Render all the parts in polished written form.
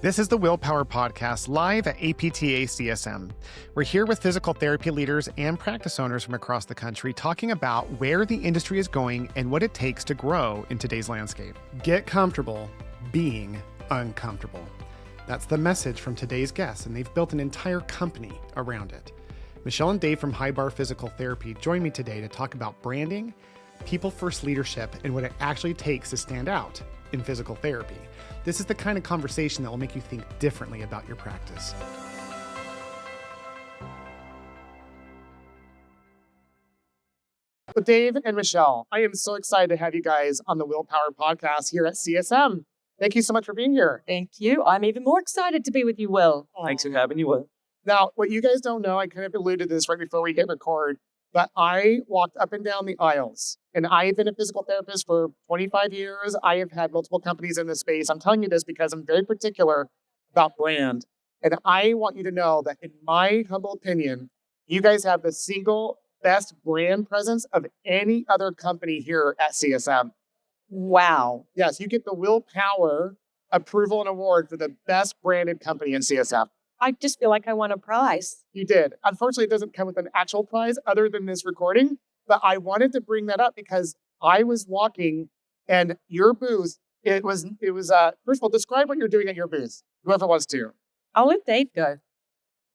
This is the Willpower Podcast, live at APTA CSM. We're here with physical therapy leaders and practice owners from across the country talking about where the industry is going and what it takes to grow in today's landscape. Get comfortable being uncomfortable. That's the message from today's guests, and they've built an entire company around it. Michelle and Dave from Highbar Physical Therapy join me today to talk about branding, people-first leadership, and what it actually takes to stand out in physical therapy. This is the kind of conversation that will make you think differently about your practice. So Dave and Michelle, I am so excited to have you guys on the Willpower Podcast here at CSM. Thank you so much for being here. Thank you. I'm even more excited to be with you, Will. Thanks for having you, Will. Now, what you guys don't know, I kind of alluded to this right before we hit record, but I walked up and down the aisles, and I've been a physical therapist for 25 years. I have had multiple companies in this space. I'm telling you this because I'm very particular about brand. And I want you to know that in my humble opinion, you guys have the single best brand presence of any other company here at CSM. Wow. Yes, you get the Willpower Approval and Award for the best branded company in CSM. I just feel like I won a prize. You did. Unfortunately, it doesn't come with an actual prize other than this recording, but I wanted to bring that up because I was walking and your booth, it was first of all, describe what you're doing at your booth, whoever wants to. I'll let Dave go.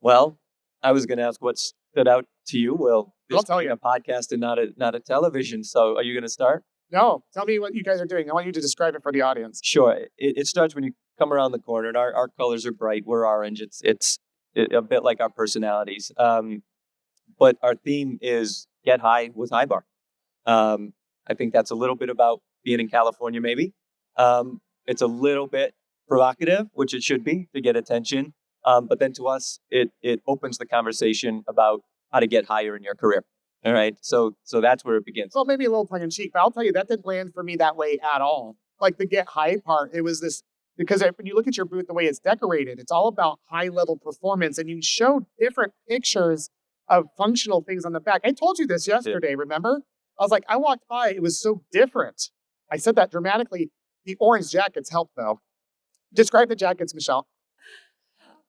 Well, I was going to ask what stood out to you, Will. I'll tell you. A podcast and not a television. So are you going to start? No, tell me what you guys are doing. I want you to describe it for the audience. Sure. It starts when you come around the corner, and our colors are bright. We're orange. It's a bit like our personalities. But our theme is get high with Highbar. I think that's a little bit about being in California, maybe. It's a little bit provocative, which it should be to get attention. But then to us, it opens the conversation about how to get higher in your career. All right. So that's where it begins. Well, maybe a little tongue in cheek, but I'll tell you that didn't land for me that way at all. Like the get high part, it was this, because when you look at your booth, the way it's decorated, it's all about high level performance, and you show different pictures of functional things on the back. I told you this yesterday, remember? I was like, I walked by, it was so different. I said that dramatically. The orange jackets help though. Describe the jackets, Michelle.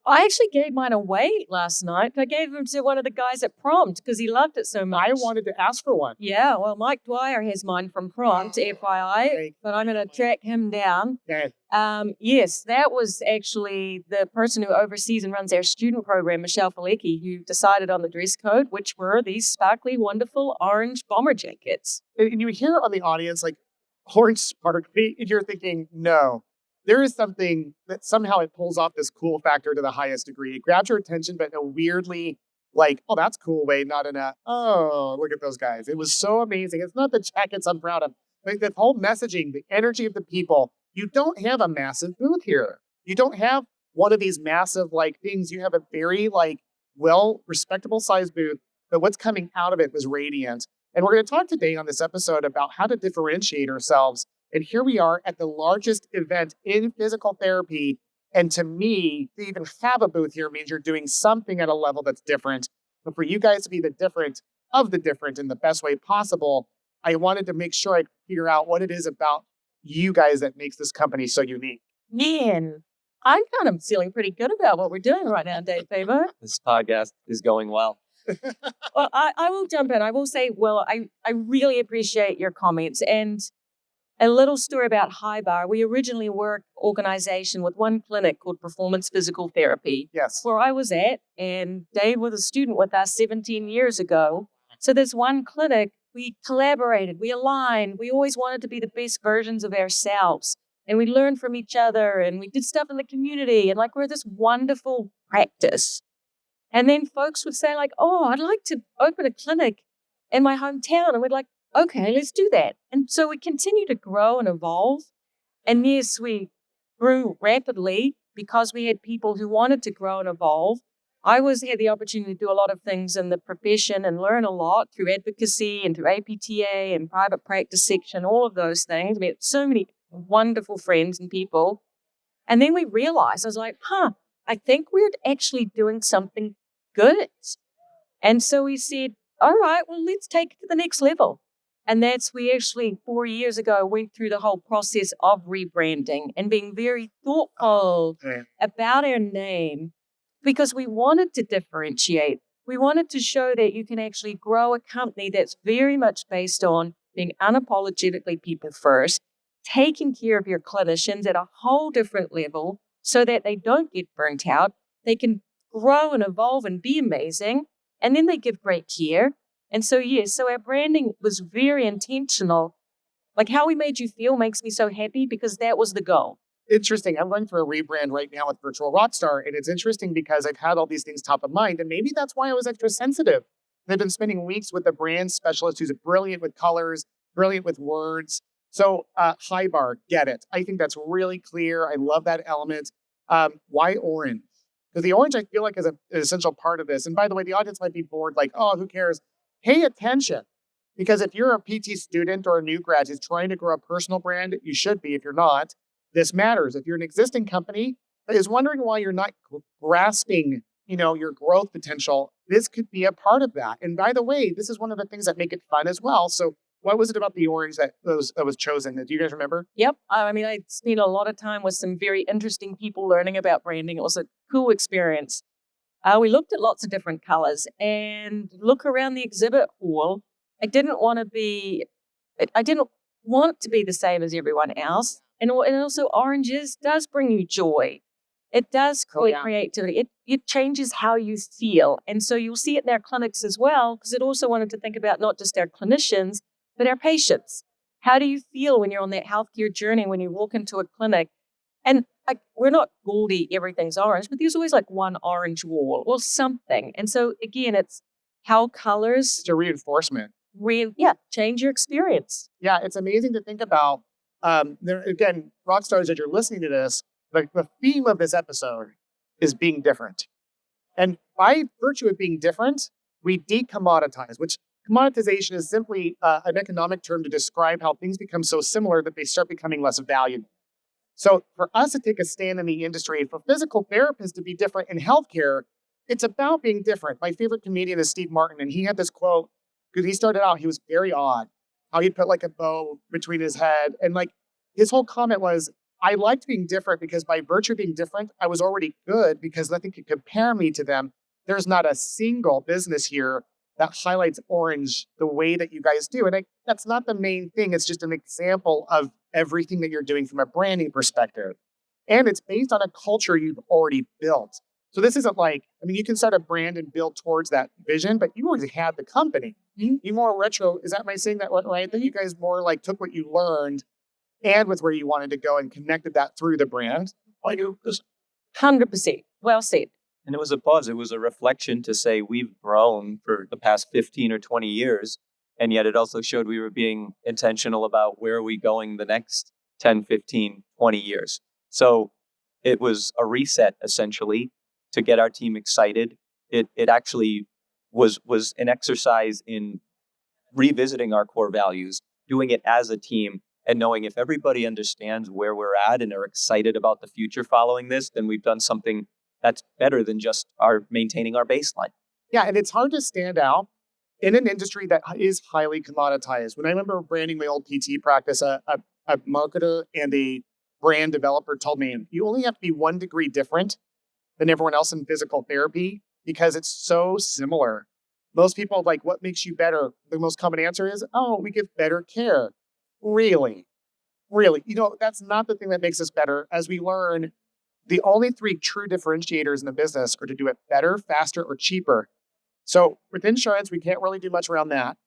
I actually gave mine away last night. I gave them to one of the guys at Prompt because he loved it so much. I wanted to ask for one. Yeah, well, Mike Dwyer has mine from Prompt, FYI, but I'm going to track him down. Okay. Yes, that was actually the person who oversees and runs our student program, Michelle Falecki, who decided on the dress code, which were these sparkly, wonderful orange bomber jackets. And you hear on the audience, like, orange sparkly, and you're thinking, no. There is something that somehow it pulls off this cool factor to the highest degree. It grabs your attention, but in a weirdly like, oh, that's cool way, not in a, oh, look at those guys. It was so amazing. It's not the jackets I'm proud of, but the whole messaging, the energy of the people. You don't have a massive booth here. You don't have one of these massive like things. You have a very like well respectable size booth, but what's coming out of it was radiant. And we're going to talk today on this episode about how to differentiate ourselves. And here we are at the largest event in physical therapy. And to me, to even have a booth here means you're doing something at a level that's different. But for you guys to be the different of the different in the best way possible, I wanted to make sure I figure out what it is about you guys that makes this company so unique. Man, I'm kind of feeling pretty good about what we're doing right now, Dave Pavao. This podcast is going well. Well, I will jump in. I will say, Will, I really appreciate your comments. And a little story about Highbar. We originally were an organization with one clinic called Performance Physical Therapy. Yes. Where I was at, and Dave was a student with us 17 years ago. So this one clinic, we collaborated, we aligned, we always wanted to be the best versions of ourselves. And we learned from each other, and we did stuff in the community, and like we're this wonderful practice. And then folks would say like, oh, I'd like to open a clinic in my hometown. And we're like, okay, let's do that. And so we continue to grow and evolve. And yes, we grew rapidly because we had people who wanted to grow and evolve. I had the opportunity to do a lot of things in the profession and learn a lot through advocacy and through APTA and private practice section, all of those things. We had so many wonderful friends and people. And then we realized, I was like, I think we're actually doing something good. And so we said, all right, well, let's take it to the next level. And we actually 4 years ago went through the whole process of rebranding and being very thoughtful about our name because we wanted to differentiate. We wanted to show that you can actually grow a company that's very much based on being unapologetically people first, taking care of your clinicians at a whole different level so that they don't get burnt out. They can grow and evolve and be amazing, and then they give great care. And so, yes, so our branding was very intentional. Like how we made you feel makes me so happy because that was the goal. Interesting. I'm going through a rebrand right now with Virtual Rockstar, and it's interesting because I've had all these things top of mind, and maybe that's why I was extra sensitive. I've been spending weeks with a brand specialist who's brilliant with colors, brilliant with words. So, Highbar, get it. I think that's really clear. I love that element. Why orange? Because the orange, I feel like, is an essential part of this. And by the way, the audience might be bored, like, oh, who cares? Pay attention. Because if you're a PT student or a new grad who's trying to grow a personal brand, you should be. If you're not, this matters. If you're an existing company that is wondering why you're not grasping, your growth potential, this could be a part of that. And by the way, this is one of the things that make it fun as well. So what was it about the orange that was chosen? Do you guys remember? Yep. I mean, I spent a lot of time with some very interesting people learning about branding. It was a cool experience. We looked at lots of different colors and look around the exhibit hall. I didn't want to be the same as everyone else. And also oranges does bring you joy. It does create creativity. It changes how you feel. And so you'll see it in our clinics as well, because it also wanted to think about not just our clinicians, but our patients. How do you feel when you're on that healthcare journey, when you walk into a clinic? And we're not gaudy, everything's orange, but there's always like one orange wall or something. And so again, it's how colors. It's a reinforcement. Change your experience. Yeah, it's amazing to think about. Again, rock stars, as you're listening to this, the theme of this episode is being different. And by virtue of being different, we decommoditize, which commoditization is simply an economic term to describe how things become so similar that they start becoming less valuable. So for us to take a stand in the industry, for physical therapists to be different in healthcare, it's about being different. My favorite comedian is Steve Martin, and he had this quote, because he started out, he was very odd, how he'd put like a bow between his head. And like his whole comment was, I liked being different because by virtue of being different, I was already good because nothing could compare me to them. There's not a single business here that highlights orange the way that you guys do. And that's not the main thing. It's just an example of everything that you're doing from a branding perspective. And it's based on a culture you've already built. So this isn't like, you can start a brand and build towards that vision, but you already had the company. You more retro, am I saying that right? That you guys more like took what you learned and with where you wanted to go and connected that through the brand. I do. 100%. Well said. And it was a pause. It was a reflection to say we've grown for the past 15 or 20 years. And yet it also showed we were being intentional about where are we going the next 10, 15, 20 years. So it was a reset, essentially, to get our team excited. It actually was an exercise in revisiting our core values, doing it as a team, and knowing if everybody understands where we're at and are excited about the future following this, then we've done something that's better than just maintaining our baseline. Yeah, and it's hard to stand out in an industry that is highly commoditized. When I remember branding my old PT practice, a marketer and a brand developer told me, you only have to be 1 degree different than everyone else in physical therapy because it's so similar. Most people like, what makes you better? The most common answer is, oh, we give better care. Really? That's not the thing that makes us better. As we learn, the only 3 true differentiators in the business are to do it better, faster, or cheaper. So with insurance, we can't really do much around that.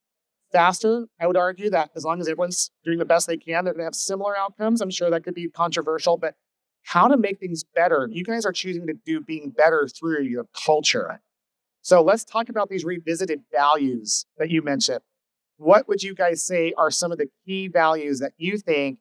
Faster, I would argue that as long as everyone's doing the best they can, they're going to have similar outcomes. I'm sure that could be controversial, but how to make things better. You guys are choosing to do being better through your culture. So let's talk about these revisited values that you mentioned. What would you guys say are some of the key values that you think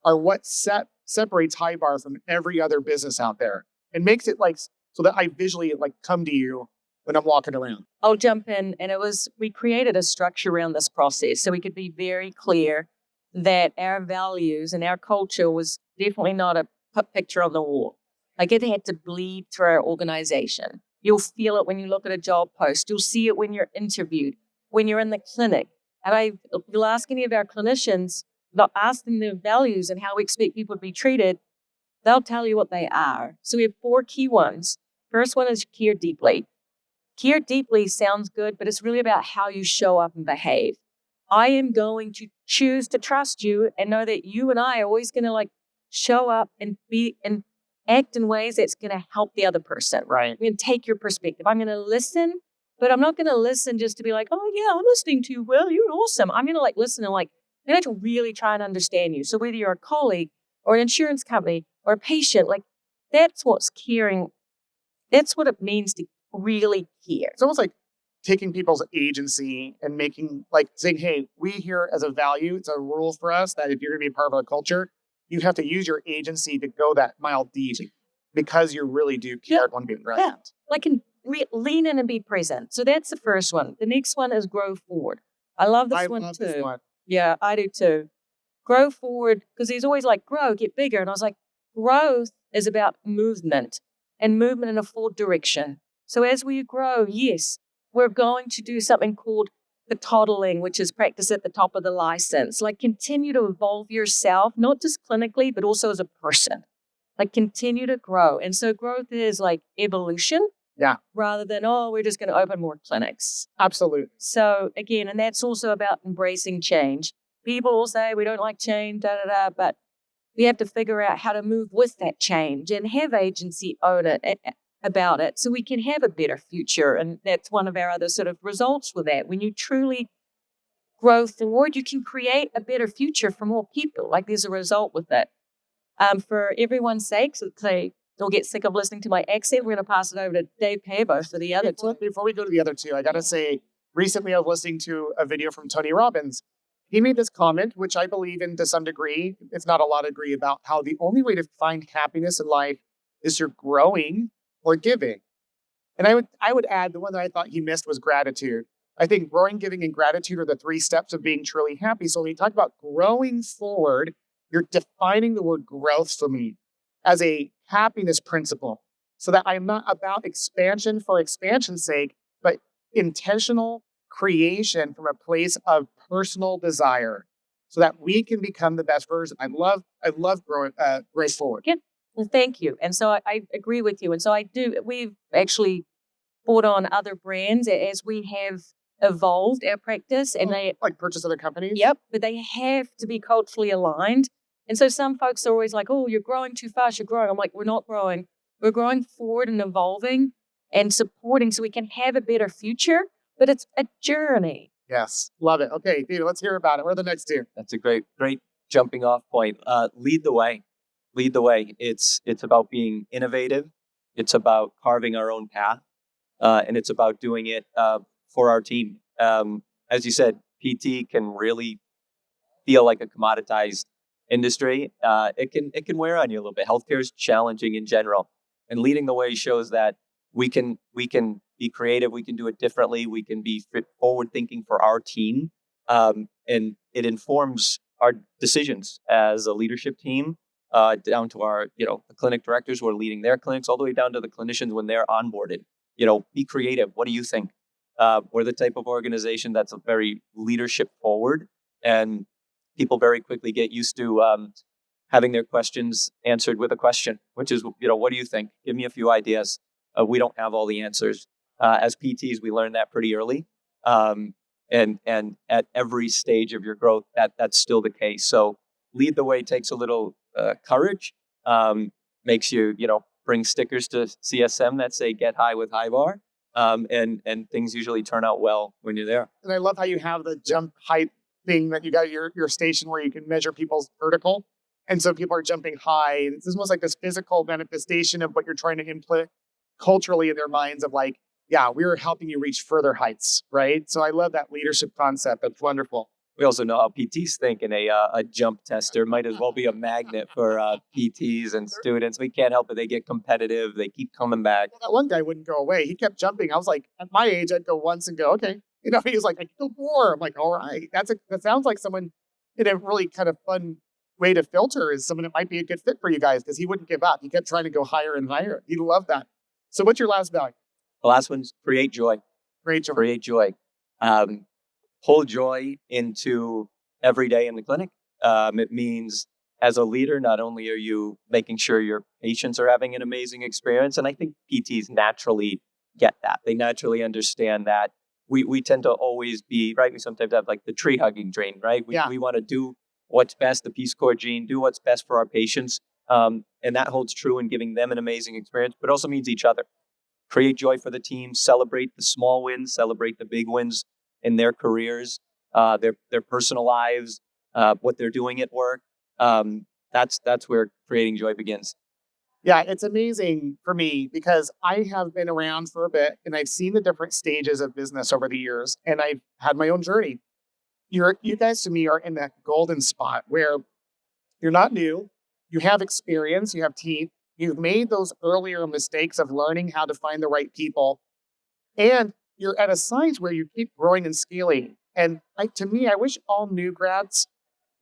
are what separates Highbar from every other business out there and makes it like so that I visually come to you when I'm walking around? I'll jump in, and we created a structure around this process so we could be very clear that our values and our culture was definitely not a picture on the wall. Like it had to bleed through our organization. You'll feel it when you look at a job post. You'll see it when you're interviewed, when you're in the clinic. And you'll ask any of our clinicians, not ask them their values and how we expect people to be treated, they'll tell you what they are. So we have 4 key ones. First one is care deeply. Care deeply sounds good, but it's really about how you show up and behave. I am going to choose to trust you and know that you and I are always going to show up and be and act in ways that's going to help the other person. Right. I'm going to take your perspective. I'm going to listen, but I'm not going to listen just to be like, oh yeah, I'm listening to you. Well, you're awesome. I'm going to listen and I'm going to really try and understand you. So whether you're a colleague or an insurance company or a patient, that's what's caring. That's what it means to really care. It's almost like taking people's agency and making saying, hey, we here as a value, it's a rule for us that if you're going to be part of our culture, you have to use your agency to go that mile deep because you really do care on being present. Yeah. Lean in and be present. So that's the first one. The next one is grow forward. I love this one too. This one. Yeah, I do too. Grow forward, because he's always grow, get bigger. And I was like, growth is about movement and movement in a full direction. So as we grow, yes, we're going to do something called the toddling, which is practice at the top of the license. Continue to evolve yourself, not just clinically, but also as a person. Continue to grow. And so growth is evolution. Yeah. Rather than, we're just going to open more clinics. Absolutely. So again, and that's also about embracing change. People will say we don't like change, but we have to figure out how to move with that change and have agency own it about it so we can have a better future. And that's one of our other sort of results with that. When you truly grow forward, you can create a better future for more people. There's a result with that. For everyone's sake, so they'll get sick of listening to my accent, we're going to pass it over to Dave Pavao for the other two. Before we go to the other two, I got to say, recently I was listening to a video from Tony Robbins. He made this comment, which I believe in to some degree, it's not a lot of degree, about how the only way to find happiness in life is through growing or giving. And I would add the one that I thought he missed was gratitude. I think growing, giving, and gratitude are the 3 steps of being truly happy. So when you talk about growing forward, you're defining the word growth for me as a happiness principle, so that I'm not about expansion for expansion's sake, but intentional creation from a place of personal desire, so that we can become the best version. I love growing, growth forward. Yeah. Well, thank you. And so I agree with you. And so we've actually brought on other brands as we have evolved our practice, and they purchase other companies. Yep, but they have to be culturally aligned. And so some folks are always like, oh, you're growing too fast, you're growing. I'm like, we're not growing. We're growing forward and evolving and supporting so we can have a better future, but it's a journey. Yes, love it. Okay, David, let's hear about it. What are the next 2? That's a great jumping off point. Lead the way. Lead the way. It's about being innovative. It's about carving our own path. And it's about doing it for our team. As you said, PT can really feel like a commoditized industry. It can wear on you a little bit. Healthcare is challenging in general, and leading the way shows that we can be creative. We can do it differently. We can be forward thinking for our team, and it informs our decisions as a leadership team, down to our the clinic directors who are leading their clinics, all the way down to the clinicians when they're onboarded. Be creative. What do you think? We're the type of organization that's very leadership forward, and people very quickly get used to having their questions answered with a question, which is, what do you think? Give me a few ideas. We don't have all the answers. As PTs, we learned that pretty early. And at every stage of your growth, that's still the case. So lead the way takes a little courage, makes you, bring stickers to CSM that say get high with Highbar. And things usually turn out well when you're there. And I love how you have the jump height thing that you got your station where you can measure people's vertical. And so people are jumping high. And it's almost like this physical manifestation of what you're trying to implement culturally in their minds of we're helping you reach further heights, right? So I love that leadership concept. That's wonderful. We also know how PTs think, and a jump tester might as well be a magnet for PTs and students. We can't help it. They get competitive. They keep coming back. That one guy wouldn't go away. He kept jumping. I was like, at my age, I'd go once and go, okay. He was like, I can go more. I'm like, all right. That sounds like someone in a really kind of fun way to filter is someone that might be a good fit for you guys, because he wouldn't give up. He kept trying to go higher and higher. He loved that. So what's your last value? The last one's create joy. Create joy. Create joy. pull joy into every day in the clinic. It means as a leader, not only are you making sure your patients are having an amazing experience, and I think PTs naturally get that. They naturally understand that we tend to always be, right? We sometimes have like the tree hugging train, right? We want to do what's best, the Peace Corps gene, do what's best for our patients. And that holds true in giving them an amazing experience, but also means each other. Create joy for the team, celebrate the small wins, celebrate the big wins in their careers, their personal lives, what they're doing at work. That's where creating joy begins. Yeah, it's amazing for me because I have been around for a bit and I've seen the different stages of business over the years and I've had my own journey. You guys to me are in that golden spot where you're not new, you have experience, you have teeth, you've made those earlier mistakes of learning how to find the right people, and you're at a size where you keep growing and scaling. And to me, I wish all new grads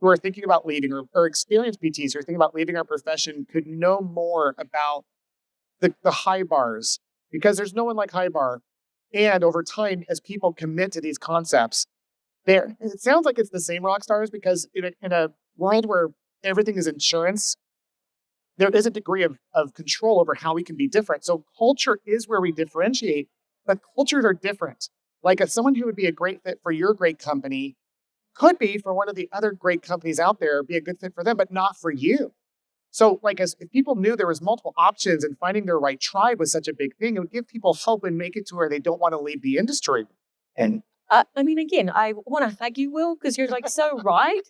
who are thinking about leaving or experienced PTs who are thinking about leaving our profession could know more about the high bars because there's no one like high bar. And over time, as people commit to these concepts, it sounds like it's the same rock stars because in a world where everything is insurance, there is a degree of control over how we can be different. So culture is where we differentiate, but cultures are different. Like if someone who would be a great fit for your great company could be for one of the other great companies out there, be a good fit for them, but not for you. So like if people knew there was multiple options and finding their right tribe was such a big thing, it would give people hope and make it to where they don't want to leave the industry. And I mean, again, I want to thank you, Will, because you're like so right.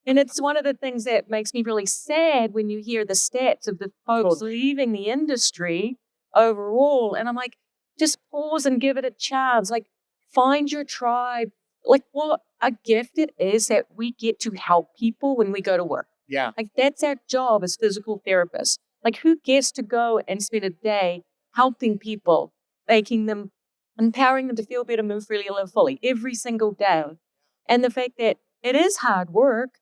And it's one of the things that makes me really sad when you hear the stats of the folks leaving the industry overall. And I'm like, just pause and give it a chance. Like, find your tribe. Like, what a gift it is that we get to help people when we go to work. Yeah. Like, that's our job as physical therapists. Like, who gets to go and spend a day helping people, making them, empowering them to feel better, move freely, and live fully every single day? And the fact that it is hard work,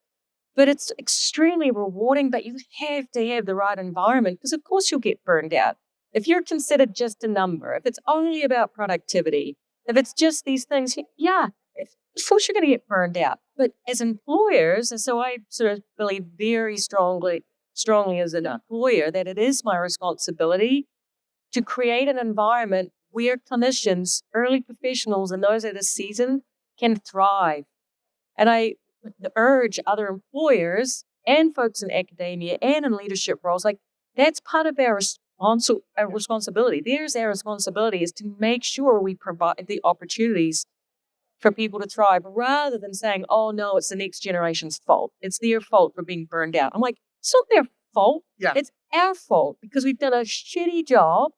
but it's extremely rewarding, but you have to have the right environment because, of course, you'll get burned out. If you're considered just a number, if it's only about productivity, if it's just these things, yeah, of course you're going to get burned out. But as employers, and so I sort of believe very strongly as an employer that it is my responsibility to create an environment where clinicians, early professionals, and those that are seasoned can thrive. And I urge other employers and folks in academia and in leadership roles, like that's part of our responsibility. There's our responsibility is to make sure we provide the opportunities for people to thrive rather than saying, oh no, it's the next generation's fault. It's their fault for being burned out. I'm like, it's not their fault. Yeah. It's our fault because we've done a shitty job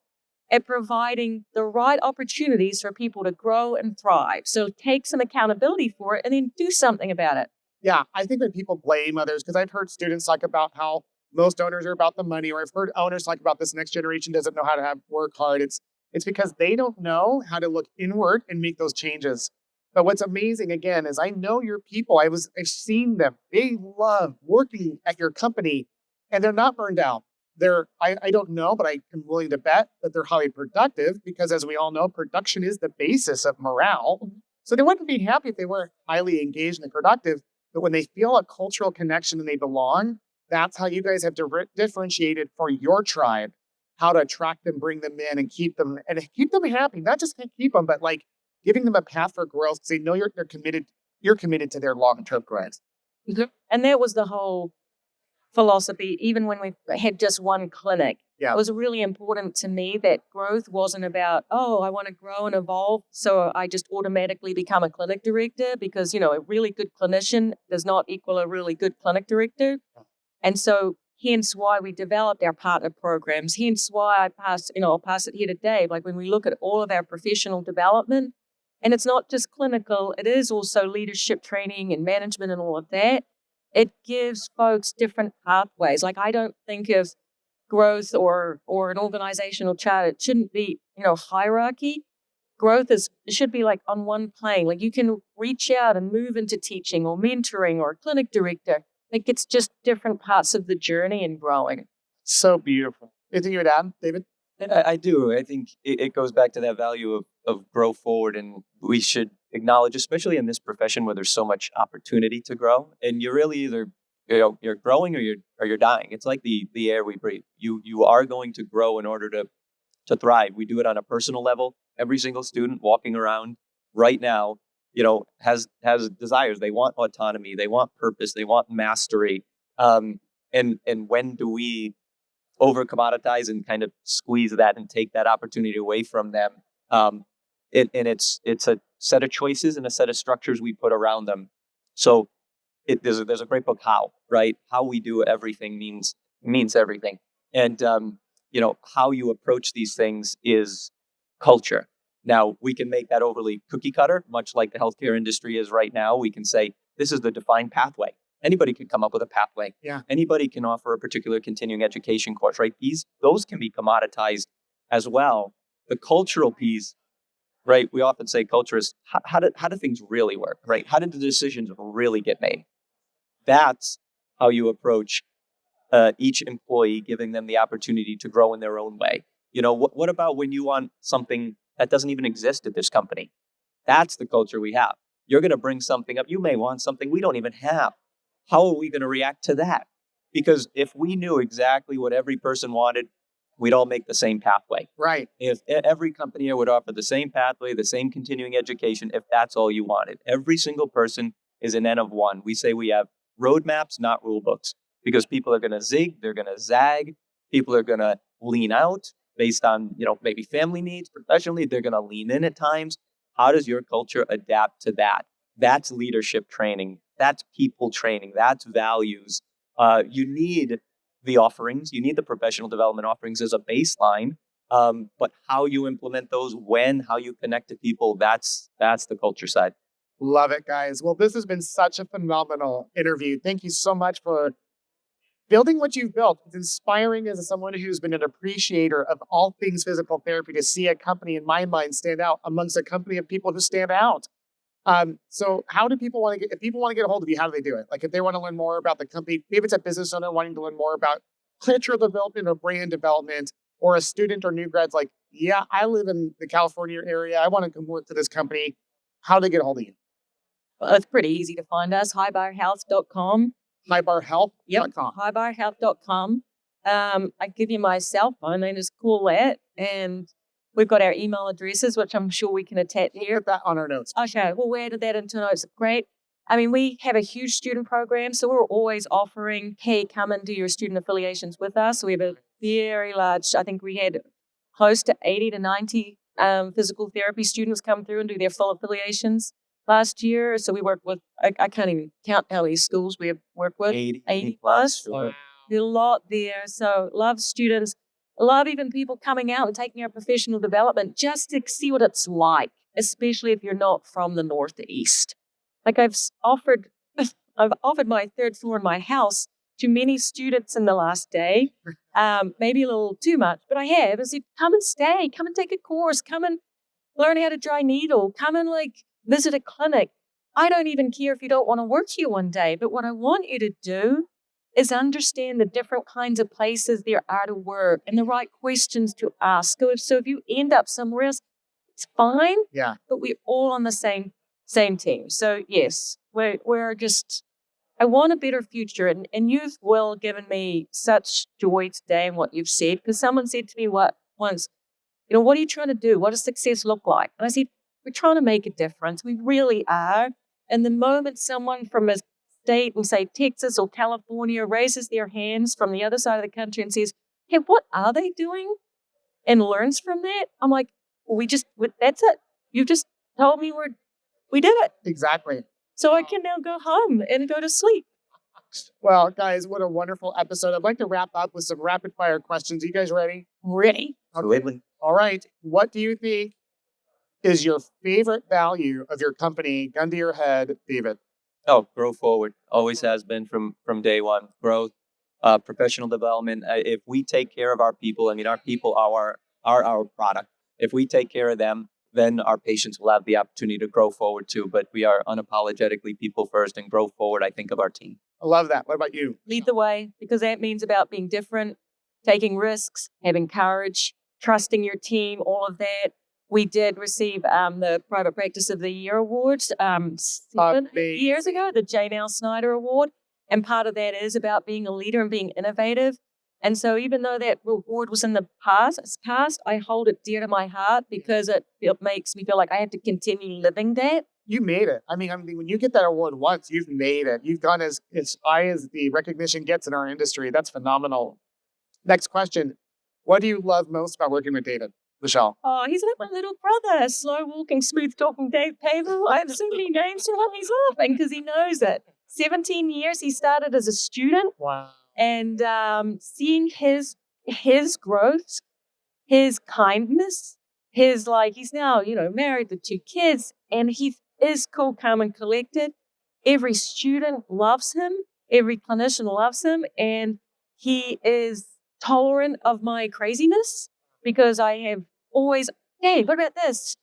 at providing the right opportunities for people to grow and thrive. So take some accountability for it and then do something about it. Yeah, I think when people blame others, because I've heard students talk about how most owners are about the money, or I've heard owners talk about this next generation doesn't know how to work hard. It's because they don't know how to look inward and make those changes. But what's amazing again is I know your people. I've seen them. They love working at your company, and they're not burned out. I don't know, but I'm willing to bet that they're highly productive because, as we all know, production is the basis of morale. So they wouldn't be happy if they weren't highly engaged and productive. But when they feel a cultural connection and they belong, that's how you guys have differentiated for your tribe, how to attract them, bring them in, and keep them happy. Not just keep them, but like giving them a path for growth because they know you're committed. You're committed to their long-term growth. And that was the whole philosophy. Even when we had just one clinic, it was really important to me that growth wasn't about, oh, I want to grow and evolve, so I just automatically become a clinic director because, a really good clinician does not equal a really good clinic director. And so hence why we developed our partner programs, hence why I'll pass it here to Dave. Like when we look at all of our professional development, and it's not just clinical, it is also leadership training and management and all of that. It gives folks different pathways. Like I don't think of growth or an organizational chart. It shouldn't be, hierarchy. Growth should be like on one plane. Like you can reach out and move into teaching or mentoring or clinic director. Like it's just different parts of the journey and growing. So beautiful. Anything you would add, David? I do. I think it goes back to that value of grow forward, and we should acknowledge, especially in this profession where there's so much opportunity to grow, and you're really either you're growing or you're dying. It's like the air we breathe. You are going to grow in order to thrive. We do it on a personal level. Every single student walking around right now, has desires. They want autonomy. They want purpose. They want mastery. And when do we over commoditize and kind of squeeze that and take that opportunity away from them? It's a set of choices and a set of structures we put around them. So there's a great book, right? How we do everything means everything. And how you approach these things is culture. Now, we can make that overly cookie cutter, much like the healthcare industry is right now. We can say, this is the defined pathway. Anybody could come up with a pathway. Yeah. Anybody can offer a particular continuing education course, right? Those can be commoditized as well. The cultural piece, right? We often say culture is how do things really work, right? How did the decisions really get made? That's how you approach each employee, giving them the opportunity to grow in their own way. What about when you want something that doesn't even exist at this company? That's the culture we have. You're going to bring something up. You may want something we don't even have. How are we going to react to that? Because if we knew exactly what every person wanted, we'd all make the same pathway. Right. If every company here would offer the same pathway, the same continuing education, if that's all you wanted. Every single person is an N of one. We say we have roadmaps, not rule books, because people are going to zig, they're going to zag, people are going to lean out based on, maybe family needs, professionally, they're going to lean in at times. How does your culture adapt to that? That's leadership training. That's people training. That's values. You need the offerings. You need the professional development offerings as a baseline. But how you implement those, how you connect to people, that's the culture side. Love it, guys. Well, this has been such a phenomenal interview. Thank you so much for building what you've built. It's inspiring as someone who's been an appreciator of all things physical therapy to see a company, in my mind, stand out amongst a company of people who stand out. So how do people if people want to get a hold of you, how do they do it? Like if they want to learn more about the company, maybe it's a business owner wanting to learn more about cultural development or brand development, or a student or new grads like, yeah, I live in the California area. I want to come work for this company. How do they get a hold of you? Well, it's pretty easy to find us, highbarhealth.com. Highbarhealth.com. Yep, highbarhealth.com. I give you my cell phone. My name is Colette, and we've got our email addresses, which I'm sure we can attach here. Put that on our notes. Okay, we'll add that into notes. Great. I mean, we have a huge student program, so we're always offering, hey, come and do your student affiliations with us. So we have a very large, I think we had close to 80 to 90 physical therapy students come through and do their full affiliations last year. So we worked with, I can't even count how many schools we have worked with. 80 plus. Wow. There's a lot there. So love students. Love even people coming out and taking our professional development just to see what it's like, especially if you're not from the Northeast. Like I've offered my third floor in my house to many students in the last day, maybe a little too much, but I have. I said, come and stay, come and take a course, come and learn how to dry needle, come and visit a clinic. I don't even care if you don't want to work here one day, but what I want you to do is understand the different kinds of places there are to work and the right questions to ask. So if you end up somewhere else, it's fine. Yeah. But we're all on the same team. So yes, we're just, I want a better future. And you've given me such joy today in what you've said, because someone said to me once, what are you trying to do? What does success look like? And I said, we're trying to make a difference. We really are. And the moment someone from a state, we say Texas or California, raises their hands from the other side of the country and says, hey, what are they doing? And learns from that, I'm like, well, that's it. You just told me we did it. Exactly. So I can now go home and go to sleep. Well, guys, what a wonderful episode. I'd like to wrap up with some rapid fire questions. Are you guys ready? Ready. Absolutely. All right. What do you think is your favorite value of your company? Gun to your head, David. Oh, grow forward. Always has been from day one. Growth, professional development. If we take care of our people, our people are our product. If we take care of them, then our patients will have the opportunity to grow forward too. But we are unapologetically people first, and grow forward, I think, of our team. I love that. What about you? Lead the way, because that means about being different, taking risks, having courage, trusting your team, all of that. We did receive the Private Practice of the Year Award 7 years ago, the Jane L. Snyder Award. And part of that is about being a leader and being innovative. And so even though that reward was in the past, I hold it dear to my heart because it makes me feel like I have to continue living that. You made it. I mean, when you get that award once, you've made it. You've gone as high as the recognition gets in our industry. That's phenomenal. Next question. What do you love most about working with David? Michelle? Oh, he's like my little brother, slow walking, smooth talking Dave Pavao. I have so many names for him. He's laughing because he knows it. 17 years he started as a student. Wow. And seeing his growth, his kindness, he's now, married with 2 kids, and he is cool, calm, and collected. Every student loves him. Every clinician loves him. And he is tolerant of my craziness because I have always, hey, what about this?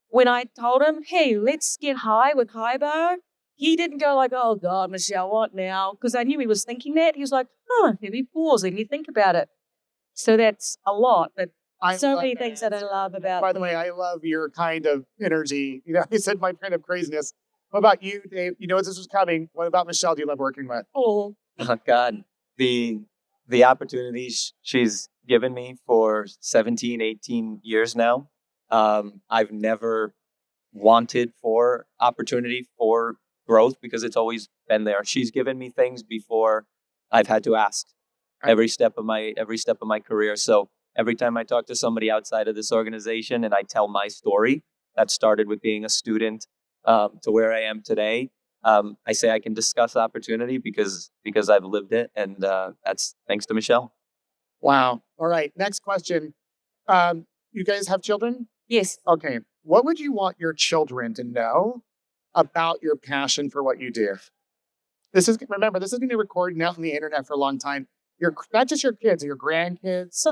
When I told him, hey, let's get high with Highbar, he didn't go like, oh, God, Michelle, what now? Because I knew he was thinking that. He was like, oh, maybe pause and you think about it. So that's a lot. But so many things that I love about. By the way, I love your kind of energy. You said my kind of craziness. What about you, Dave? You know, as this was coming, what about Michelle do you love working with? Oh, God. The opportunities she's given me for 17, 18 years now, I've never wanted for opportunity for growth because it's always been there. She's given me things before I've had to ask every step of my career. So every time I talk to somebody outside of this organization and I tell my story that started with being a student to where I am today, I say I can discuss opportunity because I've lived it, and that's thanks to Michelle. Wow. All right. Next question. You guys have children? Yes. Okay. What would you want your children to know about your passion for what you do? Remember, this is going to be recorded out on the internet for a long time. Not just your kids, your grandkids,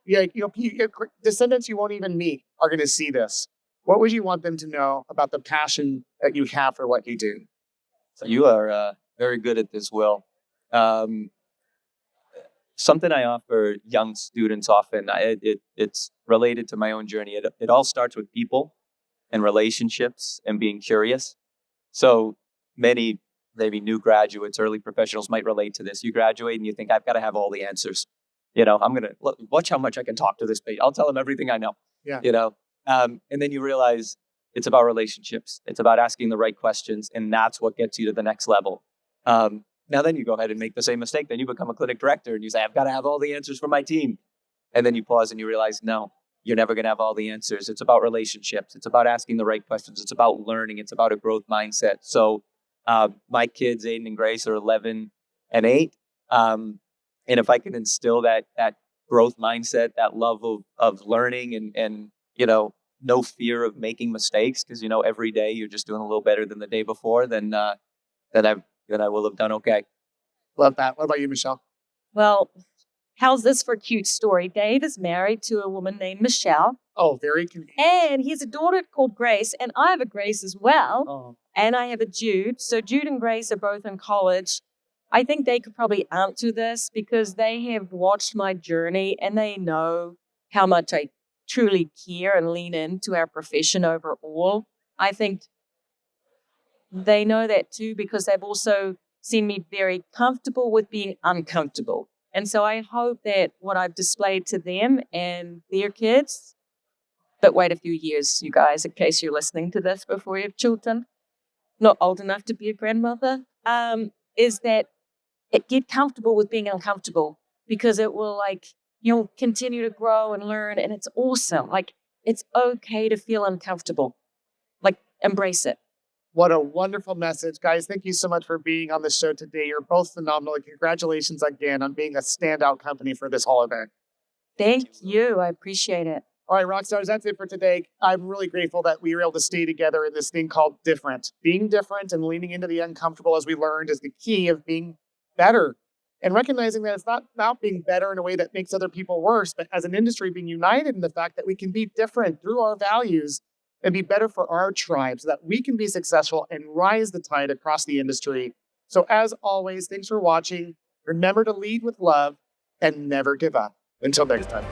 your descendants you won't even meet are going to see this. What would you want them to know about the passion that you have for what you do? So you are very good at this, Will. Something I offer young students often, it's related to my own journey. It all starts with people and relationships and being curious. So many, maybe new graduates, early professionals might relate to this. You graduate and you think, I've got to have all the answers. I'm going to watch how much I can talk to this page. I'll tell them everything I know. Yeah. And then you realize it's about relationships. It's about asking the right questions. And that's what gets you to the next level. Now then you go ahead and make the same mistake. Then you become a clinic director and you say, I've got to have all the answers for my team. And then you pause and you realize, no, you're never going to have all the answers. It's about relationships. It's about asking the right questions. It's about learning. It's about a growth mindset. So my kids, Aiden and Grace, are 11 and 8. And if I can instill that growth mindset, that love of learning and no fear of making mistakes, because, every day you're just doing a little better than the day before, then I will have done okay. Love that. What about you, Michelle? Well, how's this for a cute story? Dave is married to a woman named Michelle. Oh, very convenient. And he has a daughter called Grace, and I have a Grace as well. Oh. And I have a Jude. So Jude and Grace are both in college. I think they could probably answer this because they have watched my journey and they know how much I truly care and lean into our profession overall. I think they know that too because they've also seen me very comfortable with being uncomfortable. And so I hope that what I've displayed to them and their kids, but wait a few years, you guys, in case you're listening to this before you have children, not old enough to be a grandmother, is that get comfortable with being uncomfortable because it will you'll continue to grow and learn. And it's awesome. It's okay to feel uncomfortable. Embrace it. What a wonderful message. Guys, thank you so much for being on the show today. You're both phenomenal. And congratulations again on being a standout company for this whole event. Thank you. I appreciate it. All right, rock stars, that's it for today. I'm really grateful that we were able to stay together in this thing called different. Being different and leaning into the uncomfortable, as we learned, is the key of being better. And recognizing that it's not about being better in a way that makes other people worse, but as an industry being united in the fact that we can be different through our values and be better for our tribe so that we can be successful and rise the tide across the industry. So as always, thanks for watching. Remember to lead with love and never give up. Until next time.